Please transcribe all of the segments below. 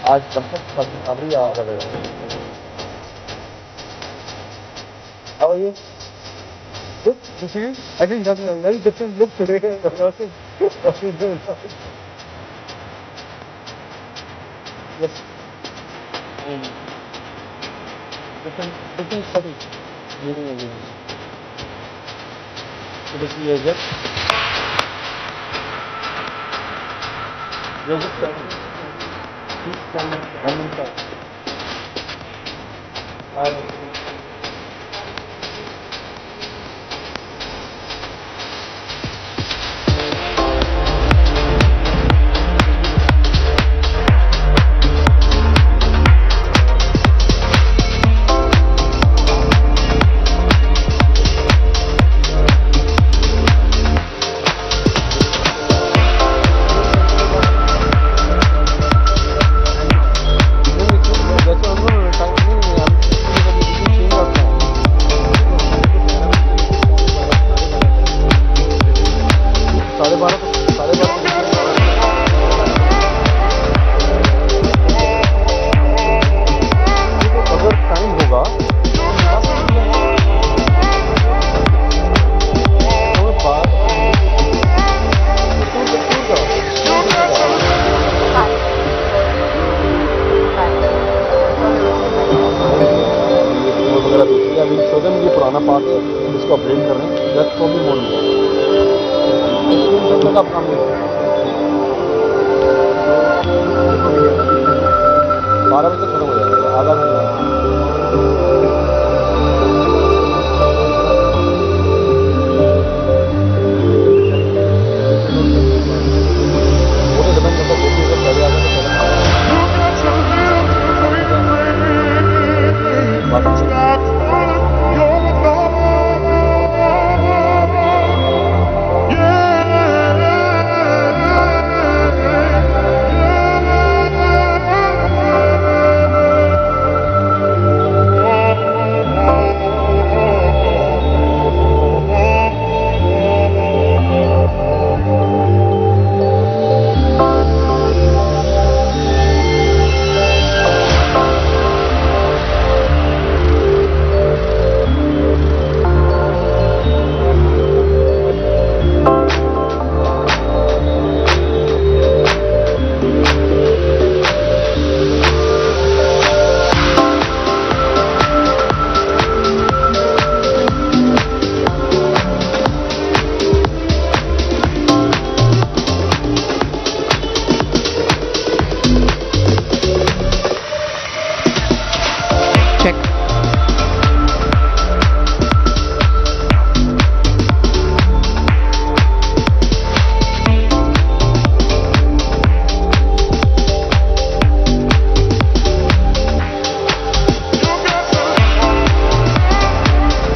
आज कब तक अभी आ रहे हो? How are you? Good. You see? I think that's a very different look today. The person what you do. Yes. Different study. Meaning again. It is the agent. You're just studying. Please come and inside. इसको update कर रहे हैं, just को भी mode में 3 आप काम नहीं 12 बजे तक खत्म हो जाएगा, आधा घंटा।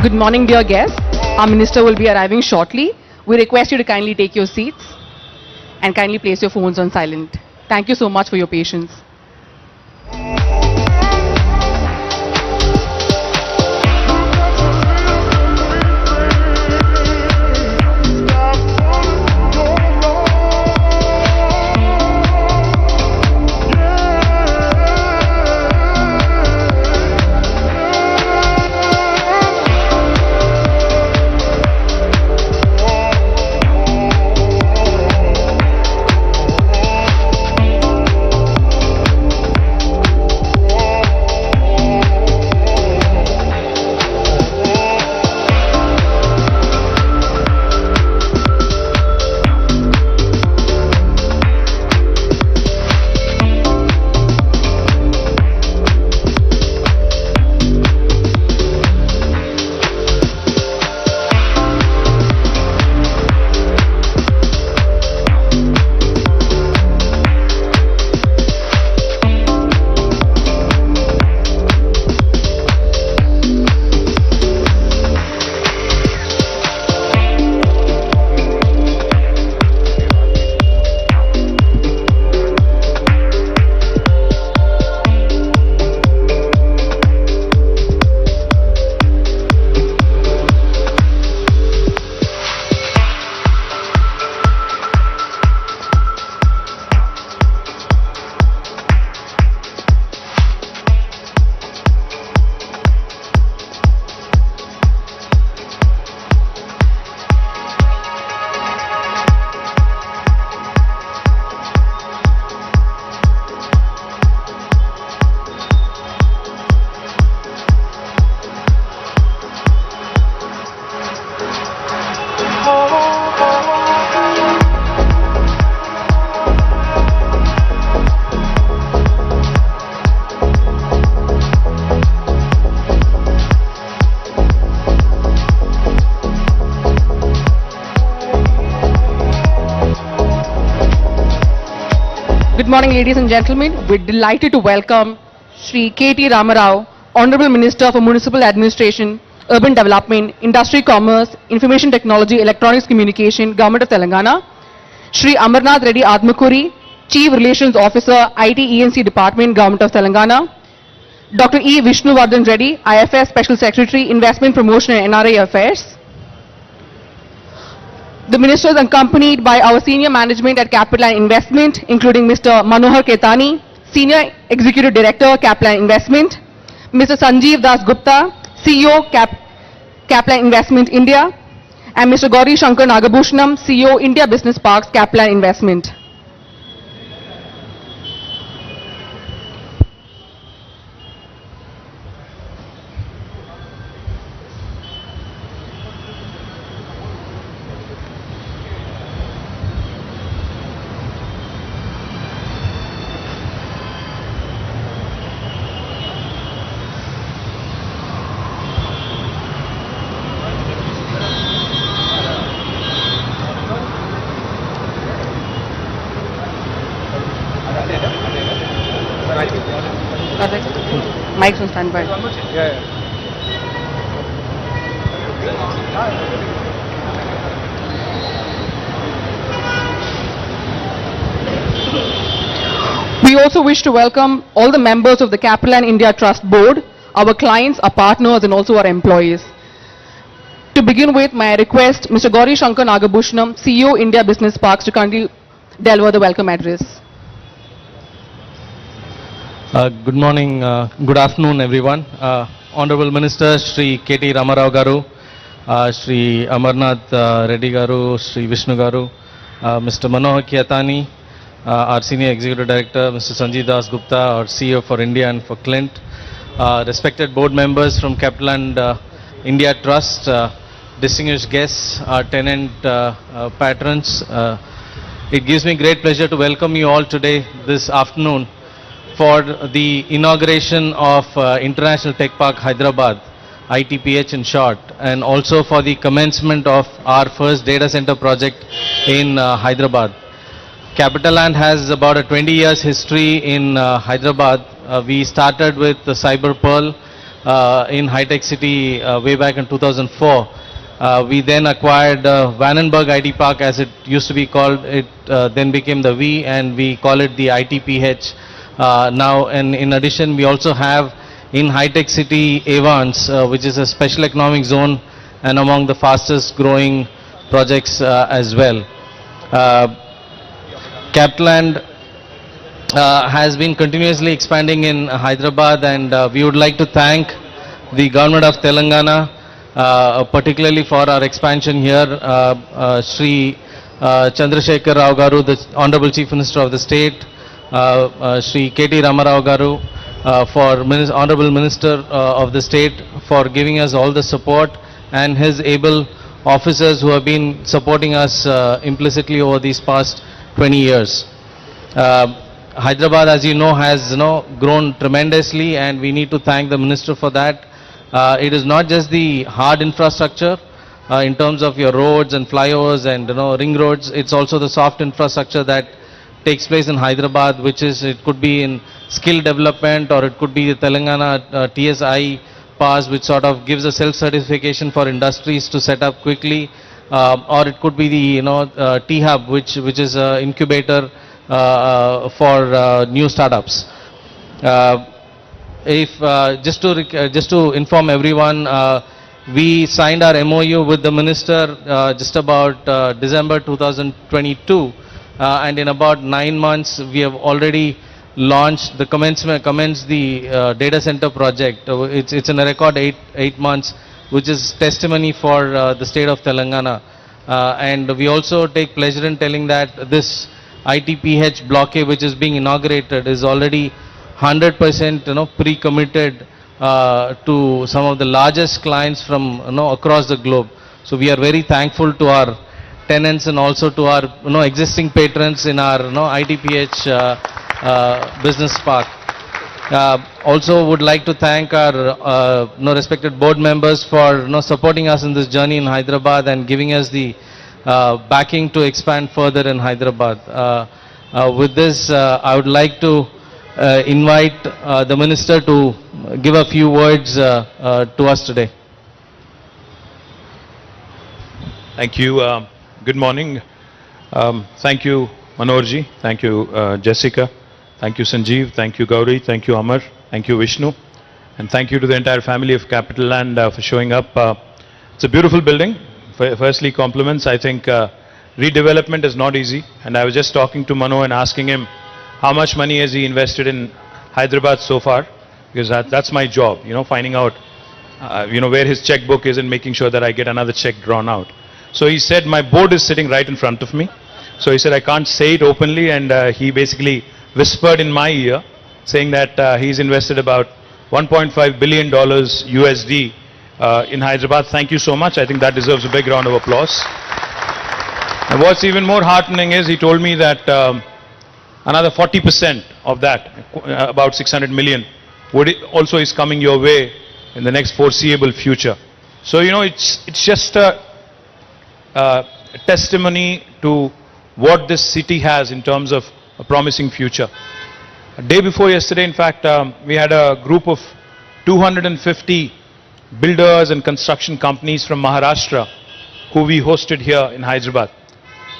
Good morning, dear guests. Our minister will be arriving shortly. We request you to kindly take your seats and kindly place your phones on silent. Thank you so much for your patience. Good morning, ladies and gentlemen. We're delighted to welcome Shri KT Ramarao, Honorable Minister for Municipal Administration, Urban Development, Industry, Commerce, Information Technology, Electronics Communication, Government of Telangana. Shri Amarnath Reddy Admakuri, Chief Relations Officer, IT ENC Department, Government of Telangana. Dr. E. Vishnuvardhan Reddy, IFS Special Secretary, Investment Promotion and NRA Affairs. The minister is accompanied by our senior management at Capital and Investment, including Mr. Manohar Ketani, Senior Executive Director, Capital and Investment, Mr. Sanjeev Das Gupta, CEO, Capital and Investment India, and Mr. Gauri Shankar Nagabhushanam, CEO, India Business Parks, Capital and Investment. Mike's on standby. We also wish to welcome all the members of the Capital and India Trust Board, our clients, our partners, and also our employees. To begin with, may I request Mr. Gauri Shankar Nagabhushanam, CEO, India Business Parks, to kindly deliver the welcome address. Good morning, good afternoon everyone. Honorable Minister Shri KT Ramarao Garu, Shri Amarnath Reddy Garu, Shri Vishnu Garu, Mr. Manohar Ketani, our Senior Executive Director, Mr. Sanjeev Das Gupta, our CEO for India and for Clint, respected board members from Capital and India Trust, distinguished guests, our tenant patrons. It gives me great pleasure to welcome you all today, this afternoon, for the inauguration of International Tech Park Hyderabad, ITPH in short, and also for the commencement of our first data center project in Hyderabad. Capitaland has about a 20 years history in Hyderabad. We started with the Cyber Pearl in High Tech City way back in 2004. We then acquired Vandenberg IT Park, as it used to be called. It then became the V, and we call it the ITPH. Now, and in addition, we also have in High Tech City Avans, which is a special economic zone and among the fastest growing projects as well. Capitaland has been continuously expanding in Hyderabad, and we would like to thank the government of Telangana, particularly for our expansion here. Shri Chandrasekhar Rao Garu, the Honorable Chief Minister of the State, Shri KT Ramarao Garu, for Honorable Minister of the State, for giving us all the support, and his able officers who have been supporting us implicitly over these past 20 years. Hyderabad, as you know, has grown tremendously, and we need to thank the Minister for that. It is not just the hard infrastructure in terms of your roads and flyovers and ring roads. It's also the soft infrastructure that takes place in Hyderabad, which is, it could be in skill development, or it could be the Telangana TSI pass, which sort of gives a self-certification for industries to set up quickly, or it could be the T-Hub, which is an incubator for new startups. Just to inform everyone, we signed our MOU with the Minister just about December 2022. And in about 9 months, we have already launched the commenced the data center project. It's in a record 8 months, which is testimony for the state of Telangana. And we also take pleasure in telling that this ITPH block A, which is being inaugurated, is already 100% pre-committed to some of the largest clients from across the globe. So we are very thankful to our tenants and also to our existing patrons in our ITPH business park. Also would like to thank our respected board members for supporting us in this journey in Hyderabad and giving us the backing to expand further in Hyderabad. With this, I would like to invite the minister to give a few words to us today. Thank you. Good morning. Thank you, Manorji. Thank you, Jessica. Thank you, Sanjeev. Thank you, Gauri. Thank you, Amar. Thank you, Vishnu. And thank you to the entire family of Capital Land for showing up. It's a beautiful building. Firstly, compliments. I think redevelopment is not easy. And I was just talking to Mano and asking him how much money has he invested in Hyderabad so far, because that's my job, finding out, where his checkbook is and making sure that I get another check drawn out. So he said, my board is sitting right in front of me. So he said, I can't say it openly, and he basically whispered in my ear, saying that he's invested about $1.5 billion USD in Hyderabad. Thank you so much. I think that deserves a big round of applause. And what's even more heartening is he told me that another 40% of that, about 600 million, also is coming your way in the next foreseeable future. So, it's just a testimony to what this city has in terms of a promising future. A day before yesterday, in fact, we had a group of 250 builders and construction companies from Maharashtra who we hosted here in Hyderabad.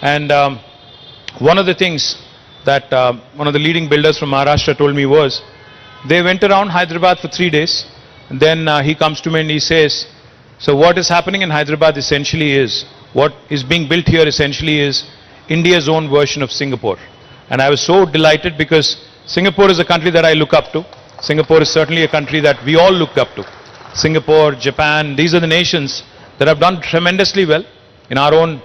And one of the things that one of the leading builders from Maharashtra told me was, they went around Hyderabad for 3 days, and then he comes to me and he says, so what is happening in Hyderabad essentially is, what is being built here essentially is India's own version of Singapore. And I was so delighted because Singapore is a country that I look up to. Singapore is certainly a country that we all look up to. Singapore, Japan, these are the nations that have done tremendously well in our own,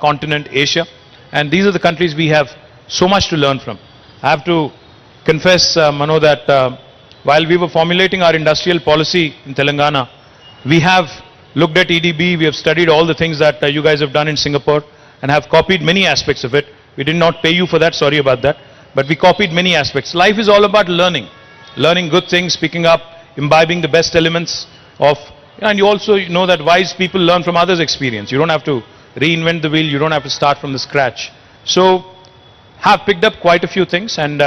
continent, Asia. And these are the countries we have so much to learn from. I have to confess, Mano, that while we were formulating our industrial policy in Telangana, we have looked at EDB, we have studied all the things that you guys have done in Singapore and have copied many aspects of it. We did not pay you for that, sorry about that, but we copied many aspects. Life is all about learning good things, picking up, imbibing the best elements of, and you also know that wise people learn from others' experience. You don't have to reinvent the wheel, you don't have to start from the scratch. So, have picked up quite a few things, and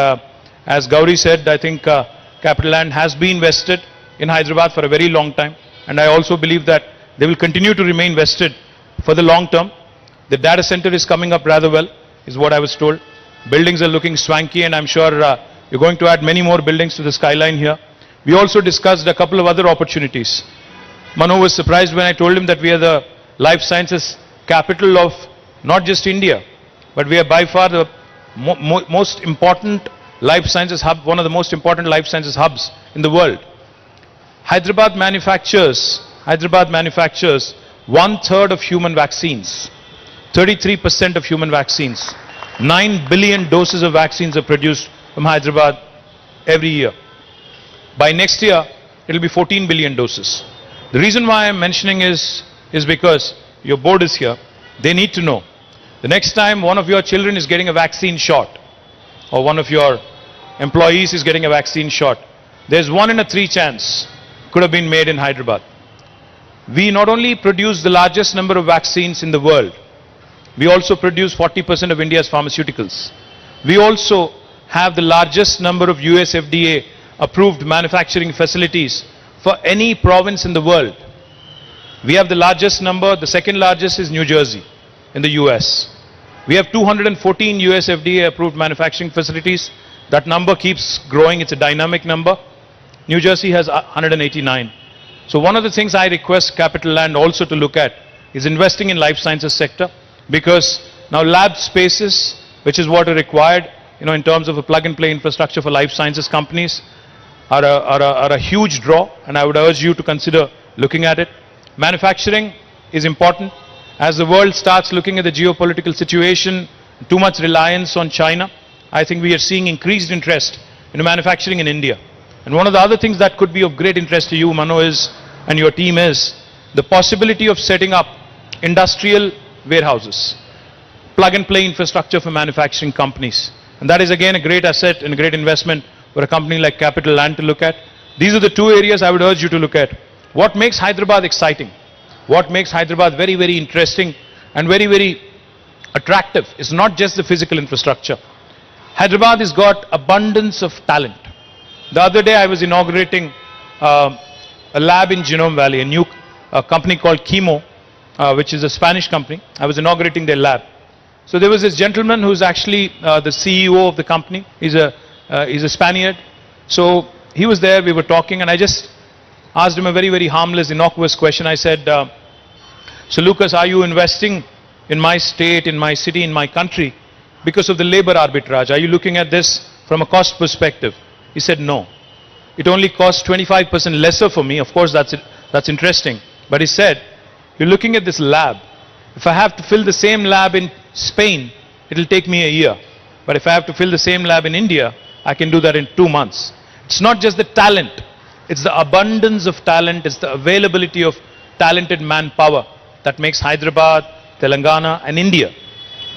as Gauri said, I think Capital Land has been vested in Hyderabad for a very long time, and I also believe that they will continue to remain vested for the long term. The data center is coming up rather well, is what I was told. Buildings are looking swanky, and I'm sure you're going to add many more buildings to the skyline here. We also discussed a couple of other opportunities. Mano was surprised when I told him that we are the life sciences capital of not just India, but we are by far the most important life sciences hub, one of the most important life sciences hubs in the world. Hyderabad manufactures 1/3 of human vaccines, 33% of human vaccines. 9 billion doses of vaccines are produced from Hyderabad every year. By next year, it will be 14 billion doses. The reason why I'm mentioning is because your board is here. They need to know. The next time one of your children is getting a vaccine shot, or one of your employees is getting a vaccine shot, there's 1 in 3 chance could have been made in Hyderabad. We not only produce the largest number of vaccines in the world, we also produce 40% of India's pharmaceuticals. We also have the largest number of US FDA approved manufacturing facilities for any province in the world. We have the largest number, the second largest is New Jersey in the US. We have 214 US FDA approved manufacturing facilities. That number keeps growing, it's a dynamic number. New Jersey has 189. So one of the things I request Capital Land also to look at is investing in life sciences sector, because now lab spaces, which is what are required, in terms of a plug-and-play infrastructure for life sciences companies, are a huge draw, and I would urge you to consider looking at it. Manufacturing is important. As the world starts looking at the geopolitical situation, too much reliance on China, I think we are seeing increased interest in manufacturing in India. And one of the other things that could be of great interest to you, Mano, and your team is the possibility of setting up industrial warehouses, plug-and-play infrastructure for manufacturing companies. And that is again a great asset and a great investment for a company like Capital Land to look at. These are the two areas I would urge you to look at. What makes Hyderabad exciting? What makes Hyderabad very, very interesting and very, very attractive is not just the physical infrastructure. Hyderabad has got abundance of talent. The other day I was inaugurating a lab in Genome Valley, a new company called Chemo, which is a Spanish company. I was inaugurating their lab. So there was this gentleman who's actually the CEO of the company. He's a Spaniard. So he was there, we were talking, and I just asked him a very, very harmless, innocuous question. I said, so Lucas, are you investing in my state, in my city, in my country because of the labor arbitrage? Are you looking at this from a cost perspective? He said, no. It only costs 25% lesser for me. Of course, that's interesting. But he said, you're looking at this lab. If I have to fill the same lab in Spain, it'll take me a year. But if I have to fill the same lab in India, I can do that in 2 months. It's not just the talent. It's the abundance of talent. It's the availability of talented manpower that makes Hyderabad, Telangana and India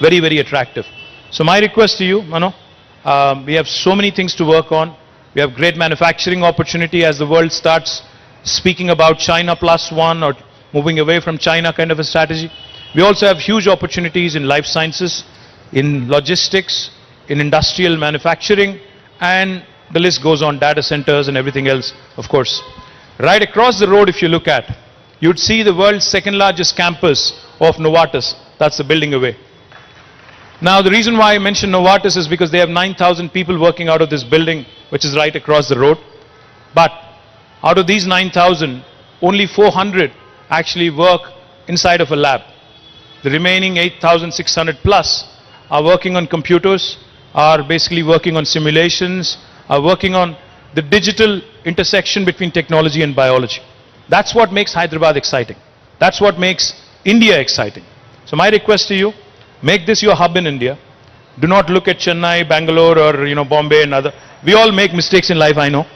very, very attractive. So my request to you, Mano, we have so many things to work on. We have great manufacturing opportunity as the world starts speaking about China +1 or moving away from China kind of a strategy. We also have huge opportunities in life sciences, in logistics, in industrial manufacturing, and the list goes on, data centers and everything else, of course. Right across the road, if you look at, you'd see the world's second largest campus of Novartis. That's the building away. Now, the reason why I mention Novartis is because they have 9,000 people working out of this building, which is right across the road. But out of these 9,000, only 400 actually work inside of a lab. The remaining 8,600 plus are working on computers, are basically working on simulations, are working on the digital intersection between technology and biology. That's what makes Hyderabad exciting. That's what makes India exciting. So my request to you, make this your hub in India. Do not look at Chennai, Bangalore or Bombay and other. We all make mistakes in life, I know.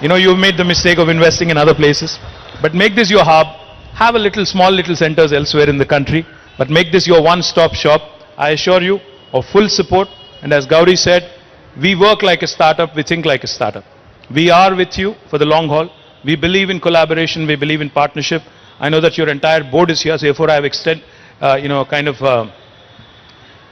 You've made the mistake of investing in other places. But make this your hub. Have small little centers elsewhere in the country. But make this your one-stop shop. I assure you of full support. And as Gauri said, we work like a startup, we think like a startup. We are with you for the long haul. We believe in collaboration, we believe in partnership. I know that your entire board is here, so therefore I have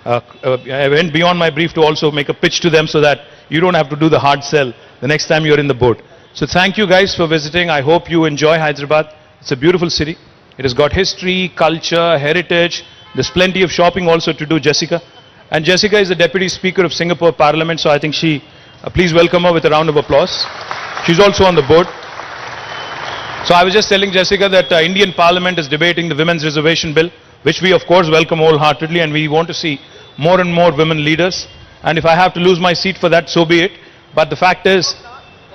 I went beyond my brief to also make a pitch to them so that you don't have to do the hard sell the next time you're in the board. So thank you guys for visiting. I hope you enjoy Hyderabad. It's a beautiful city. It has got history, culture, heritage. There's plenty of shopping also to do, Jessica. And Jessica is the Deputy Speaker of Singapore Parliament, so I think please welcome her with a round of applause. She's also on the board. So I was just telling Jessica that Indian Parliament is debating the Women's Reservation Bill, which we of course welcome wholeheartedly, and we want to see more and more women leaders. And if I have to lose my seat for that, so be it. But the fact is,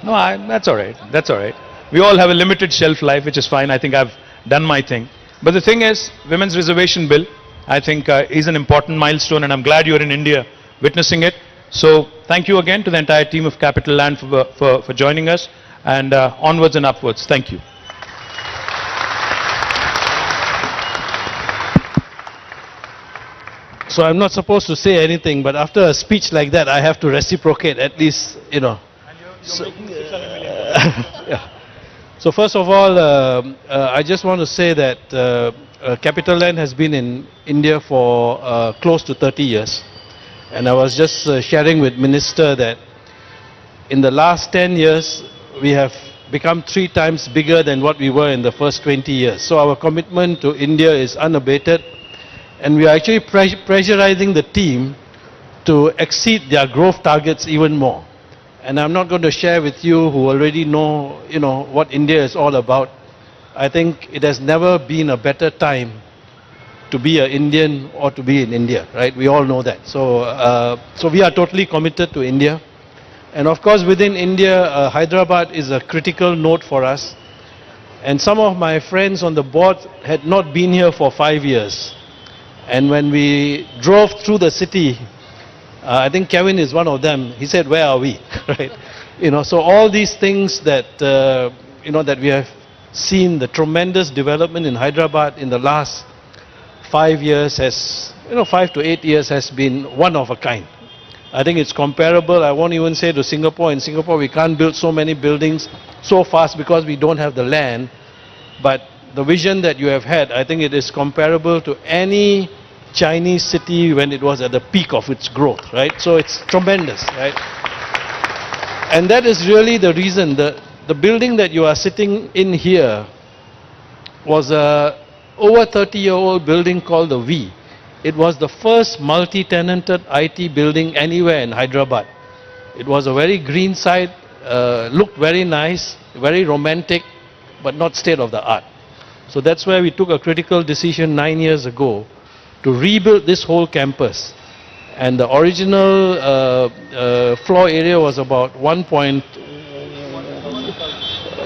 that's all right. That's all right. We all have a limited shelf life, which is fine. I think I've done my thing. But the thing is, Women's Reservation Bill, I think is an important milestone, and I'm glad you're in India witnessing it. So thank you again to the entire team of Capital Land for joining us, and onwards and upwards. Thank you. So I'm not supposed to say anything, but after a speech like that, I have to reciprocate at least, So, yeah. So first of all, I just want to say that Capital Land has been in India for close to 30 years. And I was just sharing with Minister that in the last 10 years, we have become 3 times bigger than what we were in the first 20 years. So our commitment to India is unabated. And we are actually pressurizing the team to exceed their growth targets even more. And I'm not going to share with you who already know, what India is all about. I think it has never been a better time to be an Indian or to be in India, right? We all know that. So we are totally committed to India. And of course, within India, Hyderabad is a critical node for us. And some of my friends on the board had not been here for 5 years. And when we drove through the city, I think Kevin is one of them. He said, "Where are we?" Right? So all these things that that we have seen the tremendous development in Hyderabad in the last 5 years has, 5 to 8 years has been one of a kind. I think it's comparable. I won't even say to Singapore. In Singapore, we can't build so many buildings so fast because we don't have the land. But the vision that you have had, I think it is comparable to any Chinese city when it was at the peak of its growth, right? So it's tremendous, right? And that is really the reason. The building that you are sitting in here was a over 30-year-old building called the V. It was the first multi-tenanted IT building anywhere in Hyderabad. It was a very green site, looked very nice, very romantic, but not state of the art. So that's where we took a critical decision 9 years ago to rebuild this whole campus. And the original floor area was about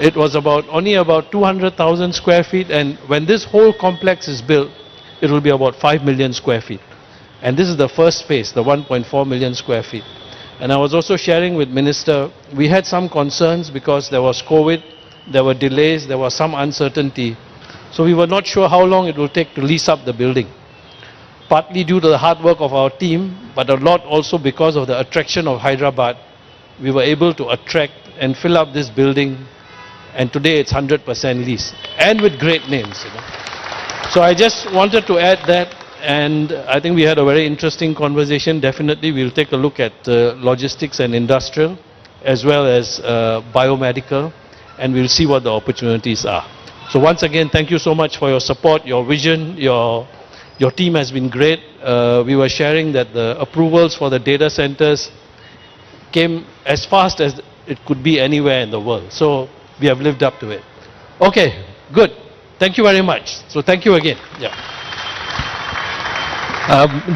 it was only about 200,000 square feet, and when this whole complex is built, it will be about 5 million square feet. And this is the first phase, the 1.4 million square feet. And I was also sharing with Minister, we had some concerns because there was COVID, there were delays, there was some uncertainty. So we were not sure how long it will take to lease up the building. Partly due to the hard work of our team, but a lot also because of the attraction of Hyderabad, we were able to attract and fill up this building, and today it's 100% leased, and with great names. So I just wanted to add that, and I think we had a very interesting conversation. Definitely we'll take a look at logistics and industrial, as well as biomedical, and we'll see what the opportunities are. So once again, thank you so much for your support, your vision, your team has been great. We were sharing that the approvals for the data centers came as fast as it could be anywhere in the world. So we have lived up to it. Okay, good. Thank you very much. So thank you again. Yeah.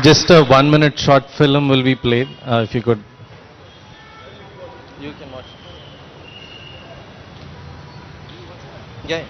Just a 1-minute short film will be played, if you could. You can watch. Yeah.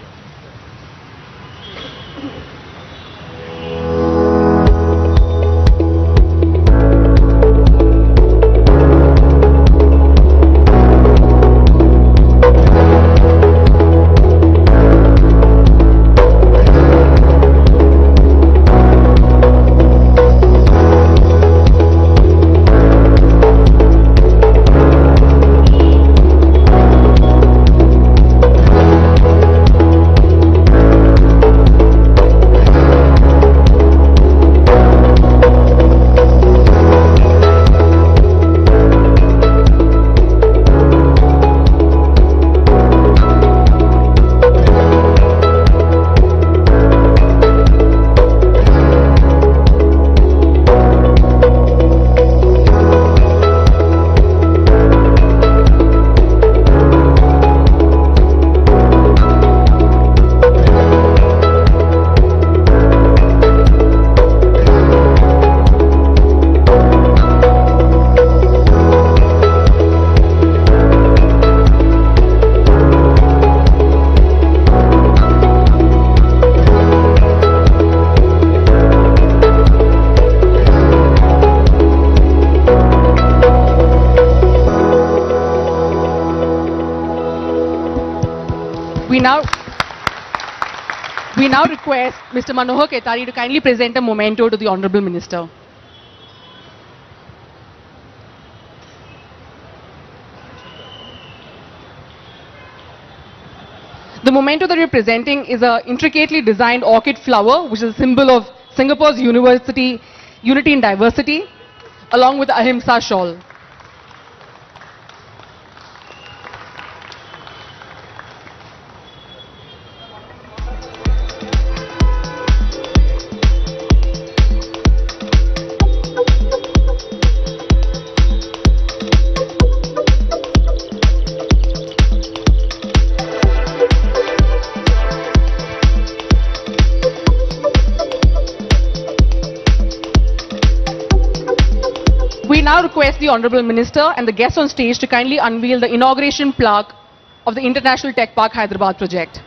We now request Mr. Manohar Ketari to kindly present a memento to the Honorable Minister. The memento that we are presenting is an intricately designed orchid flower, which is a symbol of Singapore's unity in diversity, along with the Ahimsa shawl. We now request the Honorable Minister and the guests on stage to kindly unveil the inauguration plaque of the International Tech Park Hyderabad project.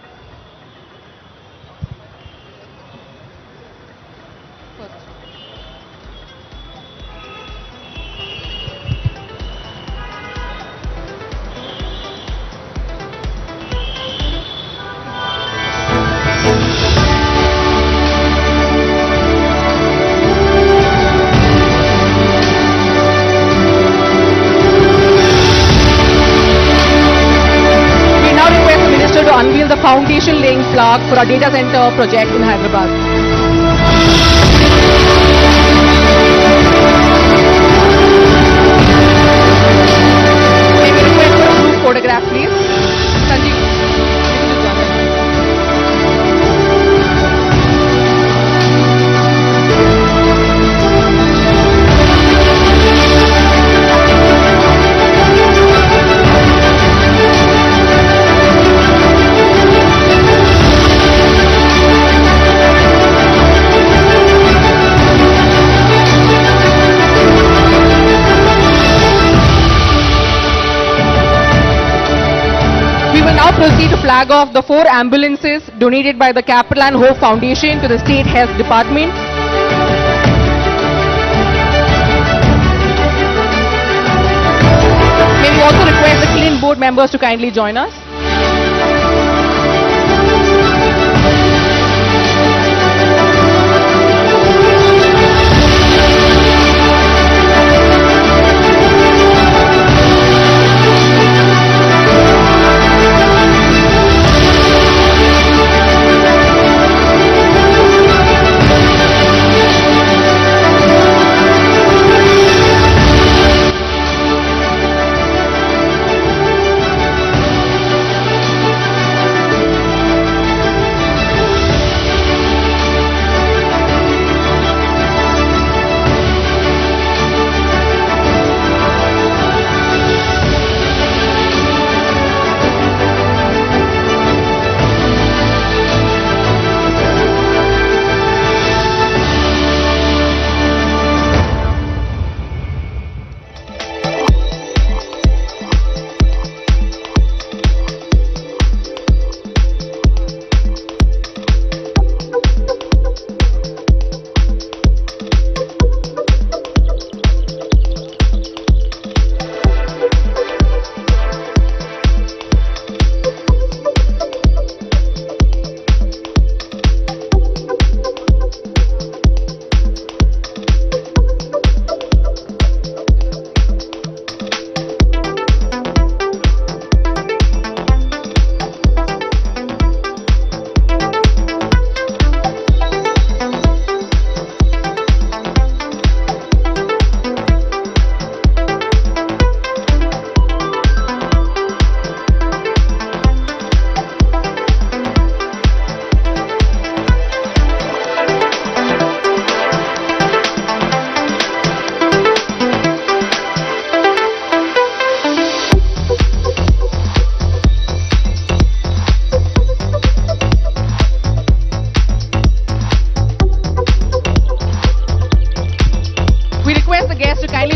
plug for our data center project in Hyderabad. May we request for a group photograph, please? Sanjeev, you can just join us. We will now proceed to flag off the 4 ambulances donated by the Capital and Hope Foundation to the State Health Department. May we also request the Clean Board members to kindly join us.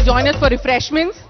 Join us for refreshments.